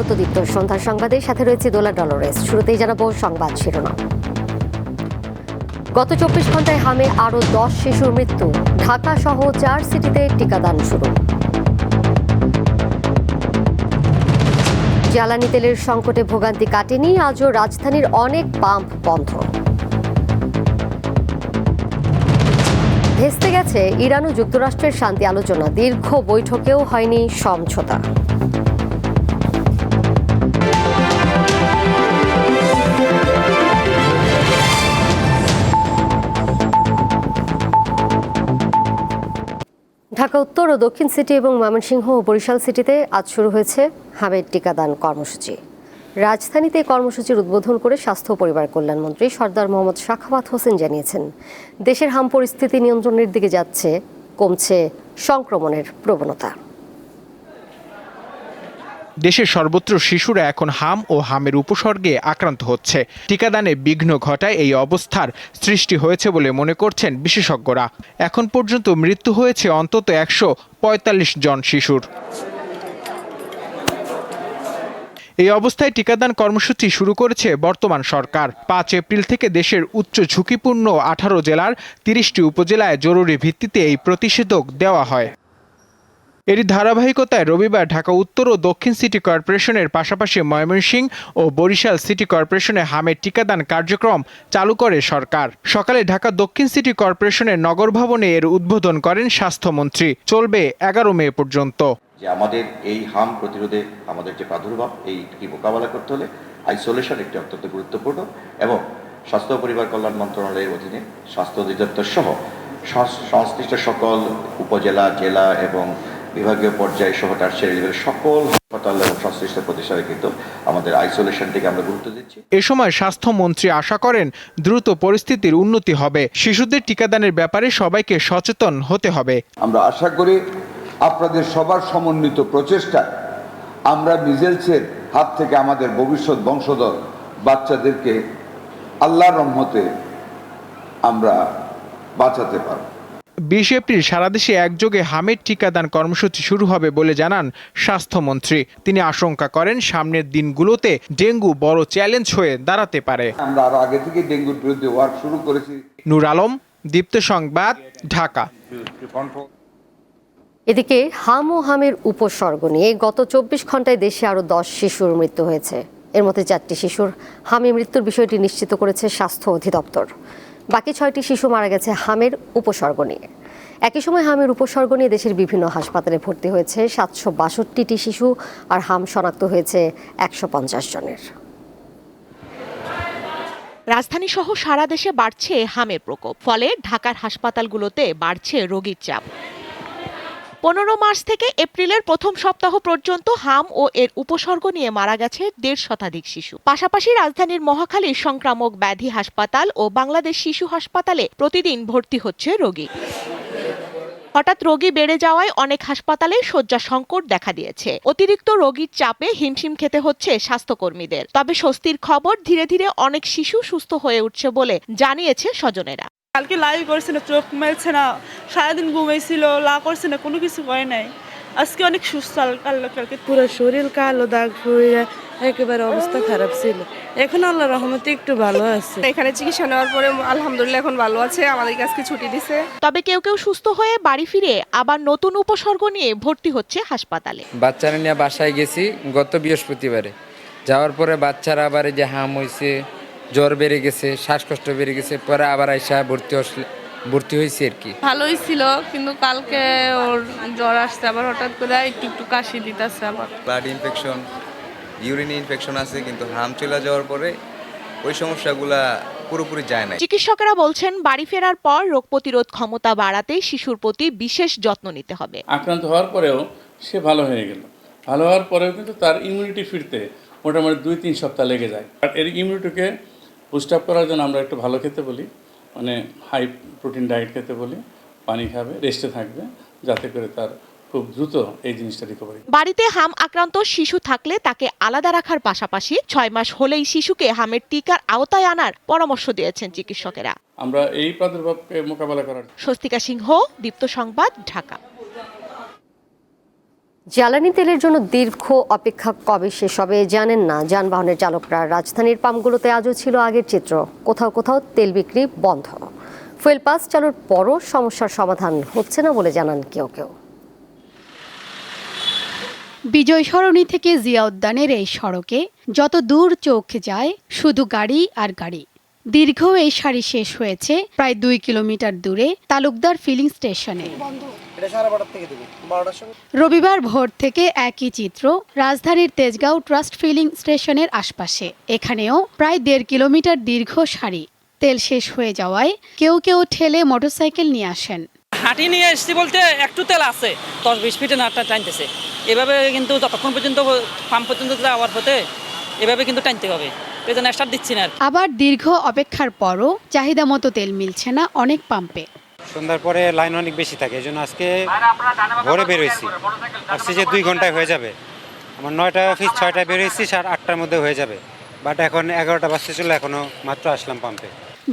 স্বাগত দীপ্ত সন্ধ্যার সংবাদে, সাথে রয়েছে দোলা ডলরেস। শুরুতেই জানাবো সংবাদ শিরোনাম। গত 24 ঘন্টায় হামে আরও 10 শিশুর মৃত্যু। ঢাকা সহ 4 সিটিতে টিকাদান শুরু। জ্বালানি তেলের সংকটে ভোগান্তি কাটেনি, আজও রাজধানীর অনেক পাম্প বন্ধ। ভেস্তে গেছে ইরান ও যুক্তরাষ্ট্রের শান্তি আলোচনা, দীর্ঘ বৈঠকেও হয়নি সমঝোতা। ঢাকা উত্তর ও দক্ষিণ সিটি এবং ময়মনসিংহ ও বরিশাল সিটিতে আজ শুরু হয়েছে হামের টিকাদান কর্মসূচি। রাজধানীতে কর্মসূচির উদ্বোধন করে স্বাস্থ্য ও পরিবার কল্যাণমন্ত্রী সরদার মোহাম্মদ সাখাওয়াত হোসেন জানিয়েছেন, দেশের হাম পরিস্থিতি নিয়ন্ত্রণের দিকে যাচ্ছে, কমছে সংক্রমণের প্রবণতা। দেশের সর্বত্র শিশুরা এখন হাম ও হামের উপসর্গে আক্রান্ত হচ্ছে। টিকাদানে বিঘ্ন ঘটায় এই অবস্থার সৃষ্টি হয়েছে বলে মনে করছেন বিশেষজ্ঞরা। এখন পর্যন্ত মৃত্যু হয়েছে অন্তত 145 জন শিশুর। এই অবস্থায় টিকাদান কর্মসূচি শুরু করেছে বর্তমান সরকার। 5 এপ্রিল থেকে দেশের উচ্চ ঝুঁকিপূর্ণ 18 জেলার 30টি উপজেলায় জরুরি ভিত্তিতে এই প্রতিষেধক দেওয়া হয়। এরই ধারাবাহিকতায় রবিবার ঢাকা উত্তর ও দক্ষিণ সিটি কর্পোরেশনের পাশাপাশি ময়মনসিংহ ও বরিশাল সিটি কর্পোরেশনে হামের টিকাদান কার্যক্রম চালু করে সরকার। সকালে ঢাকা দক্ষিণ সিটি কর্পোরেশনের নগর ভবনে এর উদ্বোধন করেন স্বাস্থ্যমন্ত্রী। চলবে 11 মে পর্যন্ত। যে আমাদের এই হাম প্রতিরোধে আমাদের যে প্রাদুর্ভাব, এইটি মোকাবেলা করতে হলে আইসোলেশন একটি অত্যন্ত গুরুত্বপূর্ণ, এবং স্বাস্থ্য পরিবার কল্যাণ মন্ত্রণালয়ের অধীনে স্বাস্থ্য অধিদপ্তর সহ সংশ্লিষ্ট সকল উপজেলা, জেলা এবং বিভাগীয় পর্যায়ে সহ টারশিয়ারি লেভেলের সকল হাসপাতাল এবং সংশ্লিষ্ট প্রতিষ্ঠানে কিন্তু আমাদের আইসোলেশনটিকে আমরা গুরুত্ব দিচ্ছি। এ সময় স্বাস্থ্যমন্ত্রী আশা করেন দ্রুত পরিস্থিতির উন্নতি হবে। শিশুদের টিকাদানের ব্যাপারে সবাইকে সচেতন হতে হবে। আমরা আশা করি আপনাদের সবার সমন্বিত প্রচেষ্টায় আমরা মিজেলসের হাত থেকে আমাদের ভবিষ্যৎ বংশধর বাচ্চাদেরকে আল্লাহর রহমতে আমরা বাঁচাতে পারব। 20 এপ্রিল সারা দেশে একযোগে হামের টিকাদান কর্মসূচি শুরু হবে বলে জানান স্বাস্থ্যমন্ত্রী। তিনি আশঙ্কা করেন সামনের দিনগুলোতে ডেঙ্গু বড় চ্যালেঞ্জ হয়ে দাঁড়াতে পারে। আমরা আরো আগে থেকে ডেঙ্গুর বিরুদ্ধে ওয়ার্ক শুরু করেছি। নূর আলম, দীপ্ত সংবাদ, ঢাকা। এদিকে হাম ও হামের উপসর্গ নিয়ে গত 24 ঘন্টায় দেশে আরও 10 শিশুর মৃত্যু হয়েছে। এর মধ্যে 4টি শিশুর হামে মৃত্যুর বিষয়টি নিশ্চিত করেছে স্বাস্থ্য অধিদপ্তর। বাকি 6টি শিশু মারা গেছে হামের উপসর্গ নিয়ে। একই সময় হামের উপসর্গ নিয়ে দেশের বিভিন্ন হাসপাতালে ভর্তি হয়েছে 762টি শিশু, আর হাম শনাক্ত হয়েছে 150 জনের। রাজধানী সহ সারা দেশে বাড়ছে হামের প্রকোপ, ফলে ঢাকার হাসপাতালগুলোতে বাড়ছে রোগীর চাপ। 15 মার্চ থেকে এপ্রিলের প্রথম সপ্তাহ পর্যন্ত হাম ও এর উপসর্গ নিয়ে মারা গেছে 1.5 শতাধিক শিশু। পাশাপাশি রাজধানীর মহাখালীর সংক্রামক ব্যাধি হাসপাতাল ও বাংলাদেশ শিশু হাসপাতালে প্রতিদিন ভর্তি হচ্ছে রোগী। হঠাৎ রোগী বেড়ে যাওয়ায় অনেক হাসপাতালে শয্যা সংকট দেখা দিয়েছে। অতিরিক্ত রোগীর চাপে হিমশিম খেতে হচ্ছে স্বাস্থ্যকর্মীদের। তবে স্বস্তির খবর, ধীরে ধীরে অনেক শিশু সুস্থ হয়ে উঠছে বলে জানিয়েছে স্বজনেরা। কালকে লাইভ করছে না, চোখ মেলছে না, সারাদিন ঘুমাইছিল, লা করছে না, কোনো কিছু করে নাই। আজকে অনেক সুস্থ। কালকে পুরো শরীর কালো দাগ হয়ে একেবারে অবস্থা খারাপ ছিল। এখন আল্লাহর রহমতে একটু ভালো আছে। এখানে চিকিৎসা নেওয়ার পরে আলহামদুলিল্লাহ এখন ভালো আছে। আমাদের আজকে ছুটি দিছে। তবে কেউ কেউ সুস্থ হয়ে বাড়ি ফিরে আবার নতুন উপসর্গ নিয়ে ভর্তি হচ্ছে হাসপাতালে। বাচ্চারা নিয়ে বাসায় গেছি গত বৃহস্পতিবারে। যাওয়ার পরে বাচ্চারা আবার যে হাম হয়েছে, জ্বর বেড়ে গেছে, শ্বাসকষ্ট বেড়ে গেছে, পরে আবার আইসা ভর্তি হয়েছে আর কি। ভালোই ছিল, কিন্তু কালকে ওর জ্বর আসছে, আবার হঠাৎ করে একটু কাশি দিতেছে। আবার ব্লাড ইনফেকশন, ইউরিন ইনফেকশন আছে, কিন্তু হাম চলে যাওয়ার পরে ওই সমস্যাগুলা পুরোপুরি যায় না। চিকিৎসকেরা বলছেন বাড়ি ফেরার পর রোগ প্রতিরোধ ক্ষমতা বাড়াতে শিশুর প্রতি বিশেষ যত্ন নিতে হবে। আক্রান্ত হওয়ার পরেও সে ভালো হয়ে গেল, ভালো হওয়ার পরেও কিন্তু তার ইমিউনিটি ফিরতে মোটামুটি 2-3 সপ্তাহ লেগে যায়। আর এর ইমিউনিটিকে বুস্ট আপ করার জন্য আমরা একটু ভালো খেতে বলি, মানে হাই প্রোটিন ডায়েট খেতে বলি, পানি খাবে, রেস্টে থাকবে, যাতে করে তার খুব দ্রুত এই জিনিসটা রিকভারি। বাড়িতে হাম আক্রান্ত শিশু থাকলে তাকে আলাদা রাখার পাশাপাশি 6 মাস হলেই শিশুকে হামের টিকার আওতায় আনার পরামর্শ দিয়েছেন চিকিৎসকেরা। আমরা এই প্রাদুর্ভাবকে মোকাবেলা করার। স্বস্তিকা সিংহ, দীপ্ত সংবাদ, ঢাকা। জ্বালানি তেলের জন্য দীর্ঘ অপেক্ষা কবে শেষ হবে জানেন না যানবাহনের চালকরা। রাজধানীর পাম্পগুলোতে আজও ছিল আগের চিত্র, কোথাও কোথাও তেল বিক্রি বন্ধ। ফুয়েল পাস চালুর পরও সমস্যার সমাধান হচ্ছে না বলে জানান কেউ কেউ। বিজয় সরণি থেকে জিয়া উদ্যানের এই সড়কে যত দূর চোখ যায় শুধু গাড়ি আর গাড়ি। দীর্ঘ এই সারি শেষ হয়েছে প্রায় 2 কিলোমিটার দূরে তালুকদার ফিলিং স্টেশনে। রবিবার ভোর থেকে একই চিত্র রাজধানীর তেজগাঁও ট্রাস্ট ফিলিং স্টেশনের আশপাশে। এখানেও প্রায় 1.5 কিলোমিটার দীর্ঘ সারি। তেল শেষ হয়ে যাওয়ায় কেউ কেউ ঠেলে মোটরসাইকেল নিয়ে আসেন। হাঁটি নিয়ে এসছি বলতে একটু তেল আছে, 10-20 ফিটে নাটটা টানতেছে। এভাবে কিন্তু যতক্ষণ পর্যন্ত পাম্প পর্যন্ত যাওয়ার পথে এভাবে কিন্তু টানতে হবে, এই জন্য স্টার্ট দিচ্ছি না। আবার দীর্ঘ অপেক্ষার পরও চাহিদা মতো তেল মিলছে না অনেক পাম্পে। সন্ধ্যার পরে লাইন অনেক বেশি থাকে, এই জন্য আজকে ভোরে বের হয়েছি, ভাবছি যে 2 ঘন্টায় হয়ে যাবে। আমার 9টায় অফিস, 6টায় বের হয়েছি, 8টার মধ্যে হয়ে যাবে, বাট এখন 11টা বাজতে চলে, এখনো মাত্র আসলাম পাম্পে।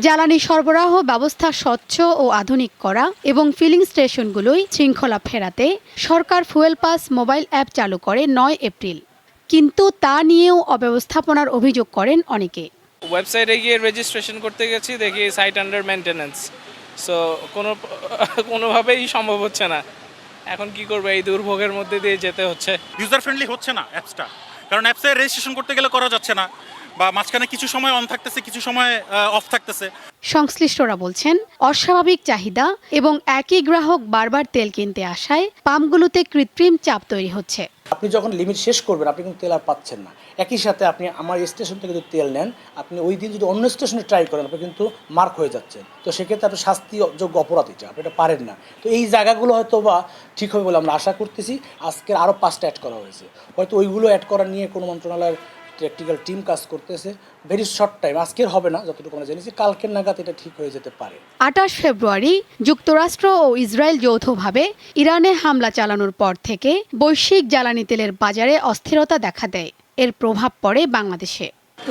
জ্বালানি সরবরাহ ব্যবস্থা স্বচ্ছ ও আধুনিক করা এবং ফিলিং স্টেশনগুলোই শৃঙ্খলা ফেরাতে সরকার ফুয়েল পাস মোবাইল অ্যাপ চালু করে 9 এপ্রিল। কিন্তু তা নিয়েও অব্যবস্থাপনার অভিযোগ করেন অনেকে। ওয়েবসাইটে গিয়ে রেজিস্ট্রেশন করতে গেছি, দেখি সাইট আন্ডার মেইনটেনেন্স, সো কোনোভাবেই সম্ভব হচ্ছে না। এখন কি করবে, এই দুর্ভোগের মধ্যে দিয়ে যেতে হচ্ছে। ইউজার ফ্রেন্ডলি হচ্ছে না অ্যাপসটা, কারণ অ্যাপসে রেজিস্ট্রেশন করতে গেলে করা যাচ্ছে না, বা মাঝখানে কিছু সময় অন থাকতেছে, কিছু সময় অফ থাকতেছে। সংশ্লিষ্টরা বলছেন অস্বাভাবিক চাহিদা এবং একই গ্রাহক বারবার তেল কিনতে আসায় পাম্পগুলোতে কৃত্রিম চাপ তৈরি হচ্ছে। আপনি যখন লিমিট শেষ করবেন আপনি কিন্তু তেল আর পাচ্ছেন না। একই সাথে আপনি আমার স্টেশন থেকে যদি তেল নেন, আপনি ওই দিন যদি অন্য স্টেশনে ট্রাই করেন, আপনি কিন্তু মার্ক হয়ে যাচ্ছেন। তো সেক্ষেত্রে আপনি শাস্তিযোগ্য অপরাধ, এটা আপনি এটা পারেন না। তো এই জায়গাগুলো হয়তো বা ঠিক হবে বলে আমরা আশা করতেছি। আজকের আরও 5টা অ্যাড করা হয়েছে, হয়তো ওইগুলো অ্যাড করা নিয়ে কোনো মন্ত্রণালয়ের টেকনিক্যাল টিম কাজ করতেছে। ভেরি শর্ট টাইম, আজকের হবে না, যতটুকু আমরা জেনেছি কালকের নাগাদ এটা ঠিক হয়ে যেতে পারে। 28 ফেব্রুয়ারি যুক্তরাষ্ট্র ও ইসরায়েল যৌথভাবে ইরানে হামলা চালানোর পর থেকে বৈশ্বিক জ্বালানি তেলের বাজারে অস্থিরতা দেখা দেয়। এর প্রভাব পড়ে বাংলাদেশে।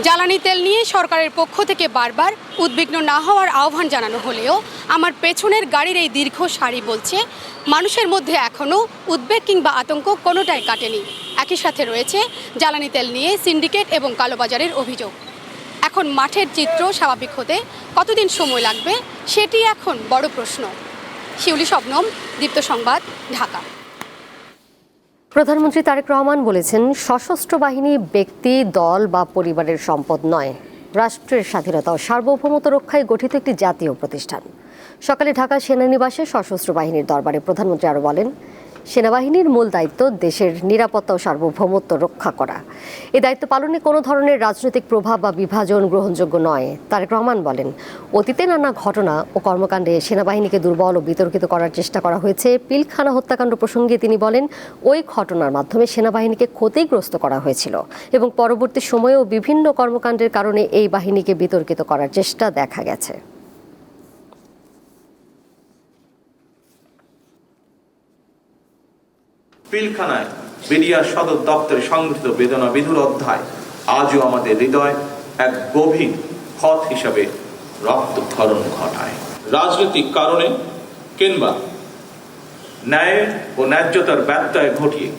জ্বালানি তেল নিয়ে সরকারের পক্ষ থেকে বারবার উদ্বিগ্ন না হওয়ার আহ্বান জানানো হলেও আমার পেছনের গাড়ির এই দীর্ঘ সারি বলছে মানুষের মধ্যে এখনও উদ্বেগ কিংবা আতঙ্ক কোনোটাই কাটেনি। একই সাথে রয়েছে জ্বালানি তেল নিয়ে সিন্ডিকেট এবং কালোবাজারের অভিযোগ। এখন মাঠের চিত্র স্বাভাবিক হতে কতদিন সময় লাগবে সেটি এখন বড় প্রশ্ন। শিউলি শবনম, দীপ্ত সংবাদ, ঢাকা। প্রধানমন্ত্রী তারেক রহমান বলেছেন, সশস্ত্র বাহিনী ব্যক্তি, দল বা পরিবারের সম্পদ নয়, রাষ্ট্রের স্বাধীনতা ও সার্বভৌমত্ব রক্ষায় গঠিত একটি জাতীয় প্রতিষ্ঠান। সকালে ঢাকা সেনানিবাসে সশস্ত্র বাহিনীর দরবারে প্রধানমন্ত্রী আরও বলেন, সেনাবাহিনীর মূল দায়িত্ব দেশের নিরাপত্তা ও সার্বভৌমত্ব রক্ষা করা। এই দায়িত্ব পালনে কোনো ধরনের রাজনৈতিক প্রভাব বা বিভাজন গ্রহণযোগ্য নয়। তারেক রহমান বলেন, অতীতে নানা ঘটনা ও কর্মকাণ্ডে সেনাবাহিনীকে দুর্বল ও বিতর্কিত করার চেষ্টা করা হয়েছে। পিলখানা হত্যাকাণ্ড প্রসঙ্গে তিনি বলেন, ওই ঘটনার মাধ্যমে সেনাবাহিনীকে ক্ষতিগ্রস্ত করা হয়েছিল এবং পরবর্তী সময়েও বিভিন্ন কর্মকাণ্ডের কারণে এই বাহিনীকে বিতর্কিত করার চেষ্টা দেখা গেছে। পিলখানায় বিডিআর সদর দপ্তরে সংগঠিত বেদনা বিধুর অধ্যায় আজও আমাদের হৃদয় এক গভীর ক্ষত হিসাবে রক্তক্ষরণ ঘটায়। রাজনৈতিক কারণে কিংবা ন্যায় ও ন্যায্যতার ব্যত্যয় ঘটিয়ে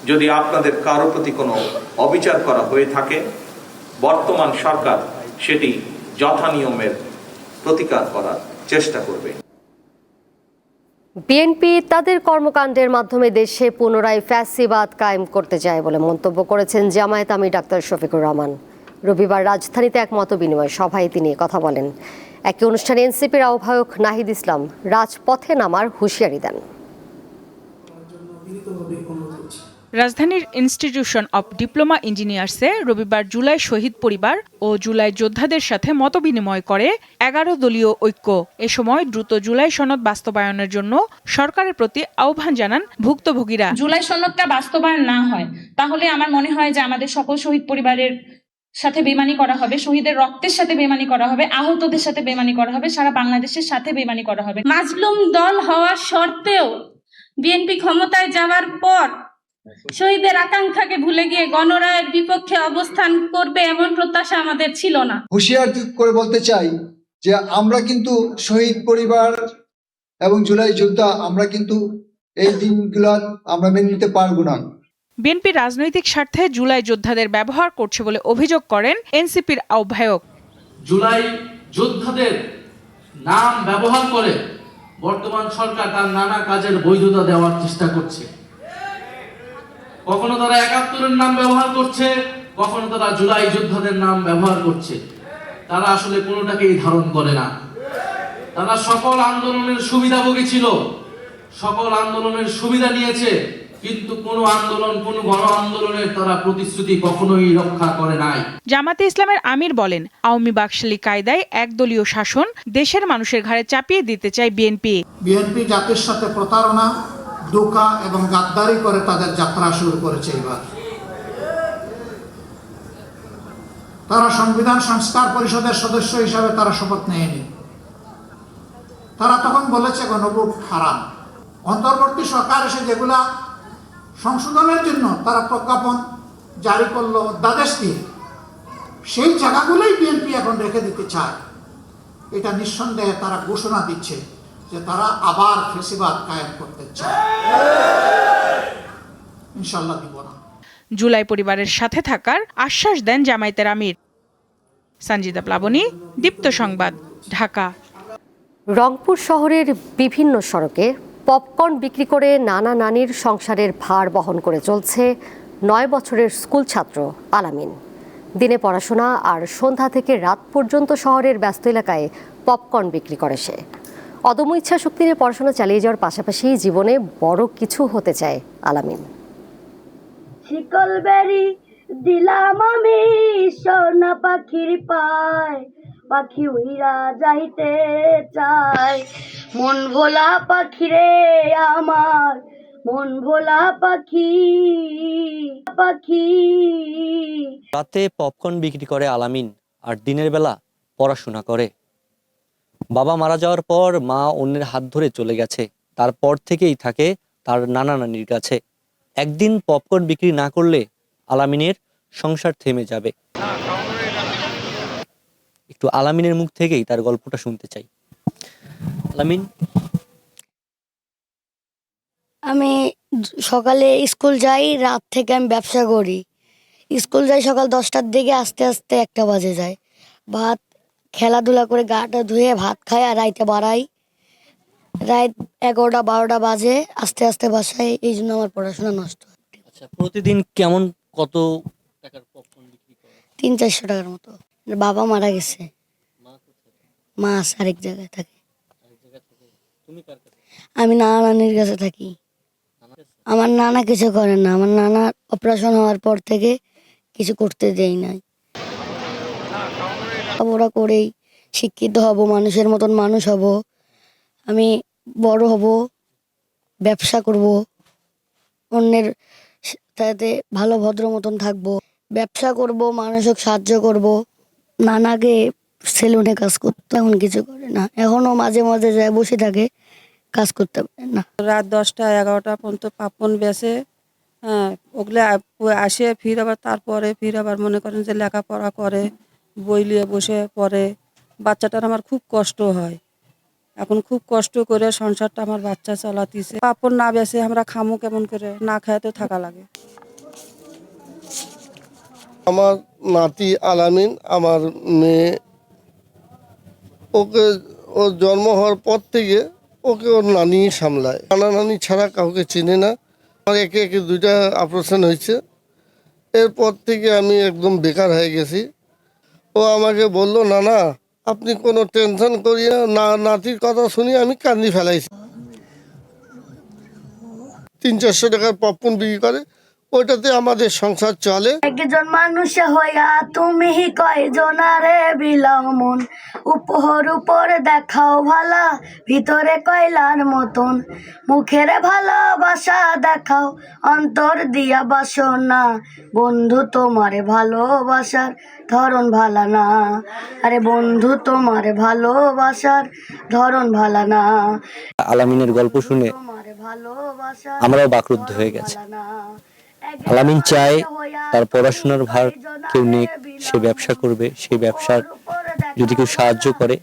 যদি আপনাদের কারো প্রতি কোনো অবিচার করা হয়ে থাকে, বর্তমান সরকার সেটি যথানিয়মের প্রতিকার করার চেষ্টা করবে। বিএনপি তাদের কর্মকাণ্ডের মাধ্যমে দেশে পুনরায় ফ্যাসিবাদ কায়েম করতে চায় বলে মন্তব্য করেছেন জামায়াত আমির ডাক্তার শফিকুর রহমান। রবিবার রাজধানীতে এক মতবিনিময় সভায় তিনি কথা বলেন। একই অনুষ্ঠানে এনসিপির আহ্বায়ক নাহিদ ইসলাম রাজপথে নামার হুঁশিয়ারি দেন। রাজধানীর ইনস্টিটিউশন অব ডিপ্লোমা ইঞ্জিনিয়ার্সে রবিবার জুলাই শহীদ পরিবার ও জুলাই যোদ্ধাদের সাথে মতবিনিময় করে 11 দলীয় ঐক্য। এ সময় দ্রুত জুলাই সনদ বাস্তবায়নের জন্য সরকারের প্রতি আহ্বান জানান ভুক্তভোগীরা। জুলাই সনদটা বাস্তবায়ন না হয় তাহলে আমার মনে হয় যে আমাদের সকল শহীদ পরিবারের সাথে বেমানি করা হবে, শহীদের রক্তের সাথে বেমানি করা হবে, আহতদের সাথে বেমানি করা হবে, সারা বাংলাদেশের সাথে বেমানি করা হবে। মাজলুম দল হওয়ার সত্ত্বেও বিএনপি ক্ষমতায় যাওয়ার পর শহীদের আকাঙ্ক্ষাকে ভুলে গিয়ে গণরায়ের বিপক্ষে অবস্থান করবে এমন প্রত্যাশা আমাদের ছিল না। হুঁশিয়ার করে বলতে চাই যে আমরা কিন্তু শহীদ পরিবার এবং জুলাই যোদ্ধা, আমরা কিন্তু এই দিনগুলো আমরা মেনে নিতে পারবো না। বিএনপি রাজনৈতিক স্বার্থে জুলাই যোদ্ধাদের ব্যবহার করছে বলে অভিযোগ করেন এনসিপির আহ্বায়ক। জুলাই যোদ্ধাদের নাম ব্যবহার করে বর্তমান সরকার তার নানা কাজের বৈধতা দেওয়ার চেষ্টা করছে। কখনো তারা ৭১-এর নাম ব্যবহার করছে, কখনো তারা জুলাই যোদ্ধাদের নাম ব্যবহার করছে। তারা আসলে কোনোটাকেই ধারণ করে না। তারা সকল আন্দোলনের সুবিধাভোগী ছিল, সকল আন্দোলনের সুবিধা নিয়েছে, কিন্তু কোনো আন্দোলন, কোনো গণ আন্দোলনের তারা প্রতিশ্রুতি কখনোই রক্ষা করে নাই। জামাতে ইসলামের আমির বলেন, আওয়ামী বাকশালী কায়দায় একদলীয় শাসন দেশের মানুষের ঘাড়ে চাপিয়ে দিতে চায় বিএনপি। বিএনপি জাতির সাথে প্রতারণা, ধোঁকা এবং গাদ্দারি করে তাদের যাত্রা শুরু করেছে। এবার তারা সংবিধান সংস্কার পরিষদের সদস্য হিসাবে তারা শপথ নেয়নি। তারা তখন বলেছে গণভোট হারাম। অন্তর্বর্তী সরকার এসে যেগুলা সংশোধনের জন্য তারা প্রজ্ঞাপন জারি করলো, অধ্যাদেশ দিয়ে, সেই জায়গাগুলোই বিএনপি এখন রেখে দিতে চায়। এটা নিঃসন্দেহে তারা ঘোষণা দিচ্ছে যে তারা আবার ফেসিবাদ কায়েম করতে চায়। ইনশাআল্লাহ দিব না। জুলাই পরিবারের সাথে থাকার আশ্বাস দেন জামায়াতের আমির। সঞ্জিদা প্লাবনী, দীপ্ত সংবাদ, ঢাকা। রংপুর শহরের বিভিন্ন সড়কে পপকর্ন বিক্রি করে নানা নানির সংসারের ভার বহন করে চলছে 9 বছরের স্কুল ছাত্র আলামিন। দিনে পড়াশোনা আর সন্ধ্যা থেকে রাত পর্যন্ত শহরের ব্যস্ত এলাকায় পপকর্ন বিক্রি করে সে। অদম্য ইচ্ছা শক্তি নিয়ে পড়াশোনা চালিয়ে যাওয়ার পাশাপাশি জীবনে বড় কিছু হতে চায় আলামিন। শিকল বেরি দিলাম আমি সোনা পাখির পায়, পাখি উইরা যাইতে চায়, মন ভোলা পাখি রে আমার, মন ভোলা পাখি পাখি। রাতে পপকর্ন বিক্রি করে আলামিন আর দিনের বেলা পড়াশোনা করে। বাবা মারা যাওয়ার পর মা অন্যের হাত ধরে চলে গেছে, তারপর থেকেই থাকে তার নানা নানির কাছে। একদিন পপকর্ন বিক্রি না করলে আলামিনের সংসার থেমে যাবে। একটু আলামিনের মুখ থেকেই তার গল্পটা শুনতে চাই। আলামিন, আমি সকালে স্কুল যাই, রাত থেকে আমি ব্যবসা করি। স্কুল যাই সকাল 10টার দিকে, আস্তে আস্তে 1টা বাজে যায়। ভাত খেলাধুলা করে গাটা ধুয়ে ভাত খাই আর রাইতে বাড়াই। রাত 11টা 12টা বাজে আস্তে আস্তে বাসায়। এই জন্য আমার পড়াশোনা নষ্ট হয়। আচ্ছা, প্রতিদিন কেমন কত টাকার পপকর্ন বিক্রি করে? 300-400 টাকার মতো। বাবা মারা গেছে, মা আরেক জায়গায় থাকে। আমি নানা নানির কাছে থাকি। আমার নানা কিছু করেন না, আমার নানা অপারেশন হওয়ার পর থেকে কিছু করতে দেই নাই। ওরা করেই শিক্ষিত হব, মানুষের মতন মানুষ হব, আমি বড় হব, ব্যবসা করব, অন্যের সাথে ভালো ভদ্র মতন থাকবো, ব্যবসা করব, মানুষকে সাহায্য করব। নানাকে সেলুনে কাজ করতে, এখন কিছু করে না, এখনো মাঝে মাঝে যায় বসে থাকে, কাজ করতে পারে না। রাত 10টা 11টা পর্যন্ত পাপন বেসে, হ্যাঁ, ওগুলো আসে, ফির আবার তারপরে ফির আবার মনে করেন যে লেখাপড়া করে, বই নিয়ে বসে পড়ে। বাচ্চাটার আমার খুব কষ্ট হয়, এখন খুব কষ্ট করে সংসারটা আমার বাচ্চা চালাতিছে। পাপন না বেসে আমরা খামো কেমন করে, না খাইতে থাকা লাগে। আমার নাতি আলামিন, আমার মেয়ে, ওকে ওর জন্ম হওয়ার পর থেকে ওকে ওর নানি সামলায়। নানা নানি ছাড়া কাউকে চিনে না। আমার একে একে 2টা অপারেশন হয়েছে। এরপর থেকে আমি একদম বেকার হয়ে গেছি। ও আমাকে বললো, নানা আপনি কোনো টেনশন করিয়ে না। নাতির কথা শুনি আমি কান্দি ফেলাইছি। 300-400 টাকার পপকর্ন বিক্রি করে, ওইটাতে আমাদের সংসার চলে। একজন মানুষ হইয়া তুমি কয়জনারে বিলাও মন, উপর উপর দেখাও ভালা, ভিতরে কয়লার মতন, মুখের ভালোবাসা দেখাও, অন্তর দিয়া বাসনা, বন্ধু তোমার ভালোবাসার ধরন ভালা না, আরে বন্ধু তোমার ভালোবাসার ধরন ভালা না। আলামিনের গল্প শুনে আমরাও বাকরুদ্ধ হয়ে গেছে। আলামিন চায় তার পড়াশোনার ভার কেউ নেক, সে ব্যবসা করবে, সেই ব্যবসার যদি কেউ সাহায্য করে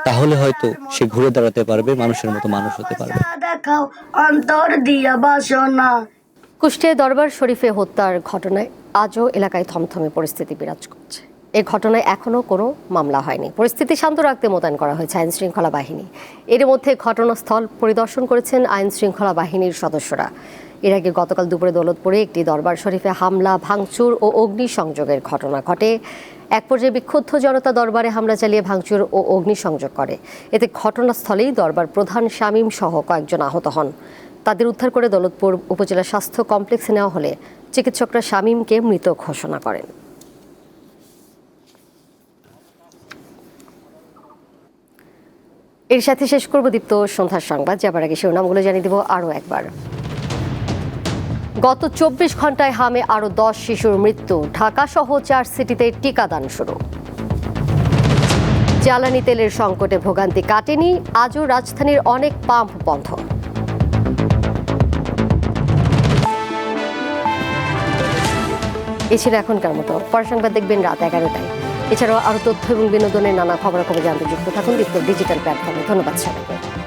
তাহলে হয়তো সে ঘুরে দাঁড়াতে পারবে, মানুষের মতো মানুষ হতে পারবে। দেখাও অন্তর দিয়া বাসনা। কুষ্টিয়ায় দরবার শরীফে হত্যার ঘটনায় আজও এলাকায় থমথমে পরিস্থিতি বিরাজ করছে। এই ঘটনায় এখনও কোনো মামলা হয়নি। পরিস্থিতি শান্ত রাখতে মোতায়েন করা হয়েছে আইন শৃঙ্খলা বাহিনী। এর মধ্যে ঘটনাস্থল পরিদর্শন করেছেন আইন শৃঙ্খলা বাহিনীর সদস্যরা। এর আগে গতকাল দুপুরে দৌলতপুরে একটি দরবার শরীফে হামলা, ভাঙচুর ও অগ্নিসংযোগের ঘটনা ঘটে। এক পর্যায়ে বিক্ষুব্ধ জনতা দরবারে হামলা চালিয়ে ভাঙচুর ও অগ্নিসংযোগ করে। এতে ঘটনাস্থলেই দরবার প্রধান শামীম সহ কয়েকজন আহত হন। তাদের উদ্ধার করে দৌলতপুর উপজেলা স্বাস্থ্য কমপ্লেক্সে নেওয়া হলে চিকিৎসকরা শামীমকে মৃত ঘোষণা করেন। এর সাথে শেষ করব দীপ্ত সন্ধ্যার সংবাদ। যাবার আগে শিরোনামগুলো জানিয়ে দেব আরও একবার। গত 24 ঘন্টায় হামে আরও 10 শিশুর মৃত্যু। ঢাকা সহ 4 সিটিতে টিকাদান শুরু। জ্বালানি তেলের সংকটে ভোগান্তি কাটেনি, আজও রাজধানীর অনেক পাম্প বন্ধ। এ ছিল এখনকার মতো। পরের সংবাদ দেখবেন রাত 11টায়। এছাড়াও আরও তথ্য এবং বিনোদনের নানা খবরাখবর জানতে যুক্ত থাকুন দীপ্ত ডিজিটাল প্ল্যাটফর্মে। ধন্যবাদ সবাইকে।